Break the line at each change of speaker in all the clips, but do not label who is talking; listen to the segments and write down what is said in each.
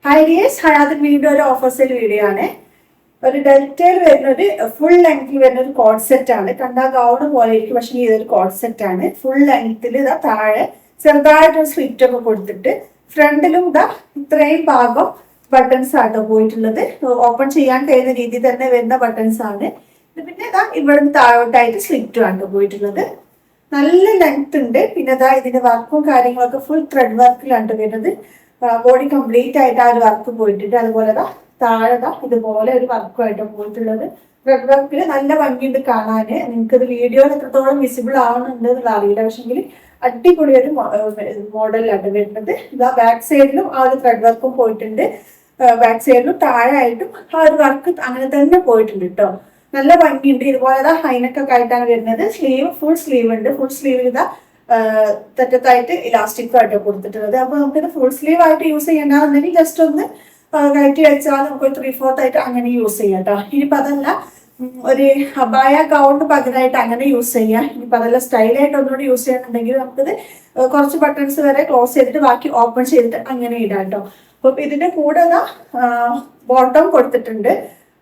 Hi dears, ഹയാത്തിൻ വീണ്ടും ഒരു offer sale video ആണ്. ഒരു ഡെൽറ്റയിൽ വരുന്ന ഒരു ഫുൾ ലെങ്ത്തിൽ വരുന്ന ഒരു കോഡ് സെറ്റ് ആണ്. കണ്ടാൽ ഗൗണ് പോലെ ഇരിക്കും, പക്ഷേ ഇതൊരു കോഡ് സെറ്റ് ആണ്. ഫുൾ ലെങ്ത്തിൽ ഇതാ താഴെ ചെറുതായിട്ടൊരു സ്ലിറ്റ് ഒക്കെ കൊടുത്തിട്ട് ഫ്രണ്ടിലും ഇതാ ഇത്രയും ഭാഗം ബട്ടൺസ് ആട്ടോ പോയിട്ടുള്ളത്. ഓപ്പൺ ചെയ്യാൻ കഴിയുന്ന രീതിയിൽ തന്നെ വരുന്ന ബട്ടൺസ് ആണ്. പിന്നെ ഇതാ ഇവിടുന്ന് താഴോട്ടായിട്ട് സ്ലിറ്റും ആണ് പോയിട്ടുള്ളത്. നല്ല ലെങ്ത് ഉണ്ട്. പിന്നെ ഇതാ ഇതിന്റെ വർക്കും കാര്യങ്ങളൊക്കെ ഫുൾ ത്രെഡ് വർക്കിലാണ് വരുന്നത്. ബോഡി കംപ്ലീറ്റ് ആയിട്ട് ആ ഒരു വർക്ക് പോയിട്ടുണ്ട്. അതുപോലെ താഴെ ഇതുപോലെ ഒരു വർക്കുമായിട്ട് പോയിട്ടുള്ളത്. ത്രെഡ് വർക്കിൽ നല്ല ഭംഗിയുണ്ട് കാണാന്. നിങ്ങൾക്കത് വീഡിയോയിൽ എത്രത്തോളം വിസിബിൾ ആവുന്നുണ്ട് എന്നുള്ള അറിയില്ല, പക്ഷെങ്കിൽ അടിപൊളി ഒരു മോഡലിലാണ് വരുന്നത്. ഇതാ ബാക്ക് സൈഡിലും ആ ഒരു ത്രെഡ് വർക്കും പോയിട്ടുണ്ട്. ബാക്ക് സൈഡിലും താഴെ ആയിട്ടും ആ ഒരു വർക്ക് അങ്ങനെ തന്നെ പോയിട്ടുണ്ട് കേട്ടോ. നല്ല ഭംഗിയുണ്ട്. ഇതുപോലെ ഹൈനക്കൊക്കെ ആയിട്ടാണ് വരുന്നത്. സ്ലീവ് ഫുൾ സ്ലീവ് ഉണ്ട്. ഫുൾ സ്ലീവിൽ ഇതാ തെറ്റത്തായിട്ട് ഇലാസ്റ്റിക് ആയിട്ട് കൊടുത്തിട്ടുള്ളത്. അപ്പൊ നമുക്കിത് ഫുൾ സ്ലീവ് ആയിട്ട് യൂസ് ചെയ്യണമെന്നുണ്ടെങ്കിൽ ജസ്റ്റ് ഒന്ന് കയറ്റി വെച്ചാൽ നമുക്ക് 3/4 ആയിട്ട് അങ്ങനെ യൂസ് ചെയ്യാം കേട്ടോ. ഇനിയിപ്പോ അതല്ല ഒരു അബായ ഗൗണിന് പകരമായിട്ട് അങ്ങനെ യൂസ് ചെയ്യാം. ഇനിയിപ്പോ അതല്ല സ്റ്റൈലായിട്ട് ഒന്നുകൂടി യൂസ് ചെയ്യണമെന്നുണ്ടെങ്കിൽ നമുക്കിത് കുറച്ച് ബട്ടൺസ് വരെ ക്ലോസ് ചെയ്തിട്ട് ബാക്കി ഓപ്പൺ ചെയ്തിട്ട് അങ്ങനെ ഇടാം കേട്ടോ. അപ്പൊ ഇതിന്റെ കൂടെ ബോട്ടം കൊടുത്തിട്ടുണ്ട്.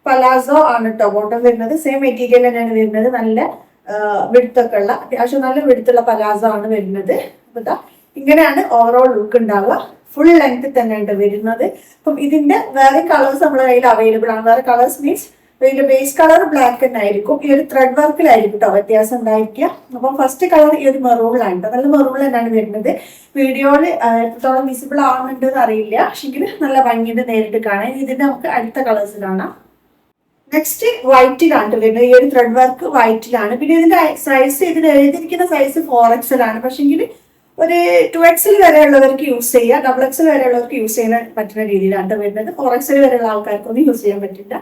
പലാസോ ആണ് കേട്ടോ ബോട്ടം വരുന്നത്. സെയിം മെറ്റീരിയൽ തന്നെയാണ് വരുന്നത്. നല്ല വെടുത്തൊക്കെ ഉള്ള, അത്യാവശ്യം നല്ല വെടുത്തുള്ള പലാസോ ആണ് വരുന്നത്. അപ്പൊ ഇങ്ങനെയാണ് ഓവറോൾ ലുക്ക് ഉണ്ടാവുക. ഫുൾ ലെങ്ത് തന്നെയാണ് വരുന്നത്. അപ്പം ഇതിന്റെ വേറെ കളേഴ്സ് നമ്മുടെ കയ്യിൽ അവൈലബിൾ ആണ്. വേറെ കളേഴ്സ് മീൻസ് ഇതിന്റെ ബേസ് കളർ ബ്ലാക്ക് തന്നെ ആയിരിക്കും. ഈ ഒരു ത്രെഡ് വർക്കിലായിരിക്കും കേട്ടോ വ്യത്യാസം ഉണ്ടായിരിക്കുക. അപ്പം ഫസ്റ്റ് കളർ ഈ ഒരു മെറൂണിലാണ് കേട്ടോ. നല്ല മെറൂൺ തന്നെയാണ് വരുന്നത്. വീഡിയോയിൽ എത്രത്തോളം വിസിബിൾ ആവുന്നുണ്ടെന്ന് അറിയില്ല, പക്ഷെങ്കിൽ നല്ല ഭംഗിയുടെ നേരിട്ട് കാണാൻ. ഇതിന്റെ നമുക്ക് അടുത്ത കളേഴ്സ് കാണാം. നെക്സ്റ്റ് വൈറ്റിലാണ് വരുന്നത്. ഈ ഒരു ത്രെഡ് വർക്ക് വൈറ്റിലാണ്. പിന്നെ ഇതിന്റെ സൈസ്, ഇതിന് എഴുതിയിരിക്കുന്ന സൈസ് 4XL ആണ്. പക്ഷെങ്കിൽ ഒരു 2XL വരെ ഉള്ളവർക്ക് യൂസ് ചെയ്യാം. XXL വരെ ഉള്ളവർക്ക് യൂസ് ചെയ്യാൻ പറ്റുന്ന രീതിയിലാണ് വരുന്നത്. 4XL വരെയുള്ള ആൾക്കാർക്കൊന്നും യൂസ് ചെയ്യാൻ പറ്റില്ല.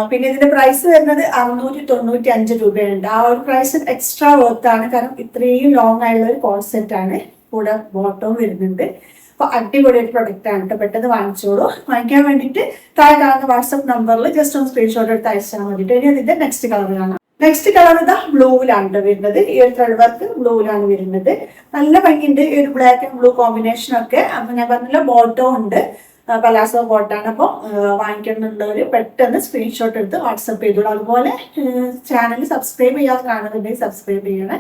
പിന്നെ ഇതിന്റെ പ്രൈസ് വരുന്നത് 695 രൂപയുണ്ട്. ആ ഒരു പ്രൈസ് എക്സ്ട്രാ വർത്ത് ആണ്. കാരണം ഇത്രയും ലോങ് ആയുള്ള ഒരു കോഡ് സെറ്റ് ആണ്. കൂടെ ബോട്ടവും വരുന്നുണ്ട്. അപ്പൊ അടിപൊളി ഒരു പ്രൊഡക്റ്റ് ആണ് കേട്ടോ. പെട്ടെന്ന് വാങ്ങിച്ചോളൂ. വാങ്ങിക്കാൻ വേണ്ടിയിട്ട് താഴെ കാണുന്ന വാട്സ്ആപ്പ് നമ്പറിൽ ജസ്റ്റ് ഒന്ന് സ്ക്രീൻഷോട്ട് എടുത്ത് അയച്ചാൽ മതിയിട്ട്. ഇനി അതിന്റെ നെക്സ്റ്റ് കളർ കാണാം. നെക്സ്റ്റ് കളർ ബ്ലൂവിലാണ് വരുന്നത്. ഈ ഒരു ത്രെഡ് വർക്ക് ബ്ലൂവിലാണ് വരുന്നത്. നല്ല ഭംഗിയുണ്ട് ഈ ഒരു ബ്ലാക്ക് ആൻഡ് ബ്ലൂ കോമ്പിനേഷൻ ഒക്കെ. അപ്പൊ ഞാൻ പറഞ്ഞില്ല ബോട്ടോ ഉണ്ട്, പലാസോ ബോട്ടാണ്. അപ്പോൾ വാങ്ങിക്കുന്നുള്ളവർ പെട്ടെന്ന് സ്ക്രീൻഷോട്ട് എടുത്ത് വാട്സപ്പ് ചെയ്തോളൂ. അതുപോലെ ചാനൽ സബ്സ്ക്രൈബ് ചെയ്യാതെ കാണുന്നുണ്ടെങ്കിൽ സബ്സ്ക്രൈബ് ചെയ്യണേ.